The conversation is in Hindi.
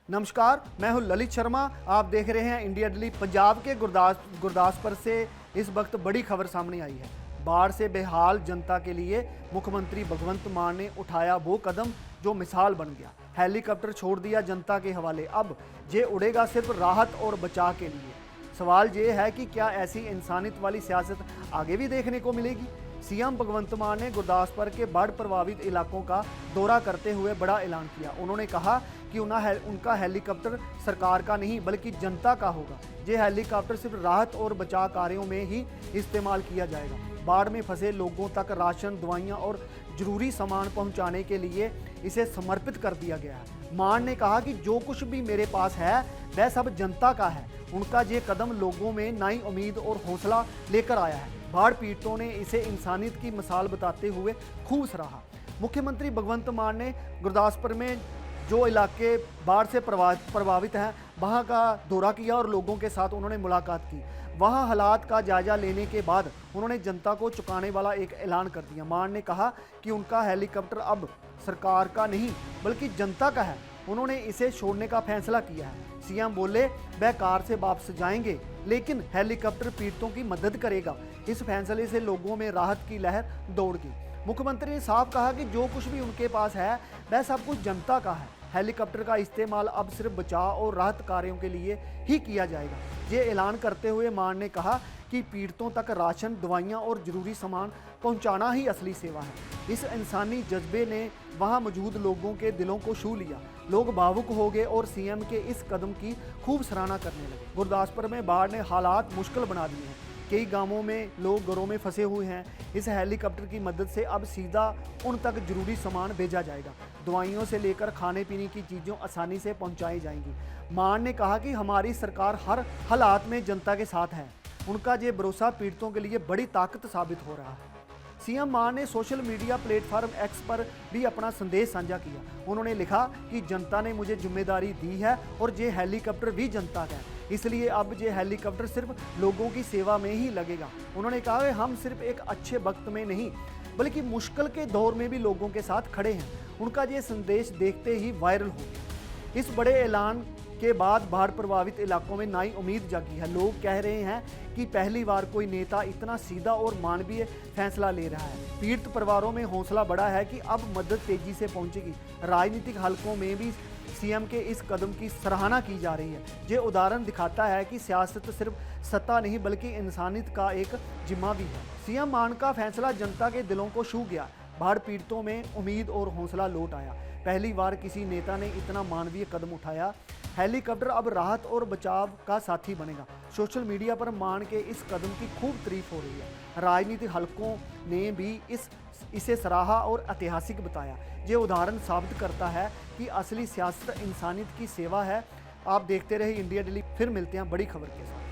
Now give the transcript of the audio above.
नमस्कार, मैं हूं ललित शर्मा। आप देख रहे हैं इंडिया डेली। पंजाब के गुरदासपुर से इस वक्त बड़ी खबर सामने आई है। बाढ़ से बेहाल जनता के लिए मुख्यमंत्री भगवंत मान ने उठाया वो कदम जो मिसाल बन गया। हेलीकॉप्टर छोड़ दिया जनता के हवाले। अब ये उड़ेगा सिर्फ राहत और बचाव के लिए। सवाल ये है कि क्या ऐसी इंसानियत वाली सियासत आगे भी देखने को मिलेगी। सीएम भगवंत मान ने गुरदासपुर के बाढ़ प्रभावित इलाकों का दौरा करते हुए बड़ा ऐलान किया। उन्होंने कहा कि उनका हेलीकॉप्टर सरकार का नहीं बल्कि जनता का होगा। ये हेलीकॉप्टर सिर्फ राहत और बचाव कार्यों में ही इस्तेमाल किया जाएगा। बाढ़ में फंसे लोगों तक राशन, दवाइयां और जरूरी सामान पहुंचाने के लिए इसे समर्पित कर दिया गया है। मान ने कहा कि जो कुछ भी मेरे पास है वह सब जनता का है। उनका ये कदम लोगों में नई उम्मीद और हौसला लेकर आया है। बाढ़ पीड़ितों ने इसे इंसानियत की मिसाल बताते हुए खूब सराहा। मुख्यमंत्री भगवंत मान ने गुरदासपुर में जो इलाके बाढ़ से प्रभावित हैं वहां का दौरा किया और लोगों के साथ उन्होंने मुलाकात की। वहां हालात का जायजा लेने के बाद उन्होंने जनता को चुकाने वाला एक ऐलान कर दिया। मान ने कहा कि उनका हेलीकॉप्टर अब सरकार का नहीं बल्कि जनता का है। उन्होंने इसे छोड़ने का फैसला किया है। सीएम बोले वह कार से वापस जाएंगे लेकिन हेलीकॉप्टर पीड़ितों की मदद करेगा। इस फैसले से लोगों में राहत की लहर दौड़ गई। मुख्यमंत्री ने साफ कहा कि जो कुछ भी उनके पास है वह सब कुछ जनता का है। हेलीकॉप्टर का इस्तेमाल अब सिर्फ बचाव और राहत कार्यों के लिए ही किया जाएगा। ये ऐलान करते हुए मान ने कहा कि पीड़ितों तक राशन, दवाइयां और जरूरी सामान पहुंचाना ही असली सेवा है। इस इंसानी जज्बे ने वहां मौजूद लोगों के दिलों को छू लिया। लोग भावुक हो गए और सीएम के इस कदम की खूब सराहना करने लगे। गुरदासपुर में बाढ़ ने हालात मुश्किल बना दिए हैं। कई गांवों में लोग घरों में फंसे हुए हैं। इस हेलीकॉप्टर की मदद से अब सीधा उन तक जरूरी सामान भेजा जाएगा। दवाइयों से लेकर खाने पीने की चीज़ों आसानी से पहुंचाई जाएंगी। मान ने कहा कि हमारी सरकार हर हालात में जनता के साथ है। उनका ये भरोसा पीड़ितों के लिए बड़ी ताकत साबित हो रहा है। सीएम मान ने सोशल मीडिया प्लेटफॉर्म एक्स पर भी अपना संदेश साझा किया। उन्होंने लिखा कि जनता ने मुझे जिम्मेदारी दी है और ये हेलीकॉप्टर भी जनता का है, इसलिए अब ये हेलीकॉप्टर सिर्फ लोगों की सेवा में ही लगेगा। उन्होंने कहा कि हम सिर्फ एक अच्छे वक्त में नहीं बल्कि मुश्किल के दौर में भी लोगों के साथ खड़े हैं। उनका ये संदेश देखते ही वायरल हो गया। इस बड़े ऐलान के बाद बाढ़ प्रभावित इलाकों में नई उम्मीद जागी है। लोग कह रहे हैं कि पहली बार कोई नेता इतना सीधा और मानवीय फैसला ले रहा है। पीड़ित परिवारों में हौसला बढ़ा है कि अब मदद तेजी से पहुंचेगी। राजनीतिक हलकों में भी सीएम के इस कदम की सराहना की जा रही है। ये उदाहरण दिखाता है कि सियासत सिर्फ सत्ता नहीं बल्कि इंसानियत का एक जिम्मा भी है। सीएम मान का फैसला जनता के दिलों को छू गया। बाढ़ पीड़ितों में उम्मीद और हौसला लौट आया। पहली बार किसी नेता ने इतना मानवीय कदम उठाया। हेलीकॉप्टर अब राहत और बचाव का साथी बनेगा। सोशल मीडिया पर मान के इस कदम की खूब तारीफ हो रही है। राजनीतिक हलकों ने भी इसे सराहा और ऐतिहासिक बताया। ये उदाहरण साबित करता है कि असली सियासत इंसानियत की सेवा है। आप देखते रहे इंडिया डेली। फिर मिलते हैं बड़ी खबर के साथ।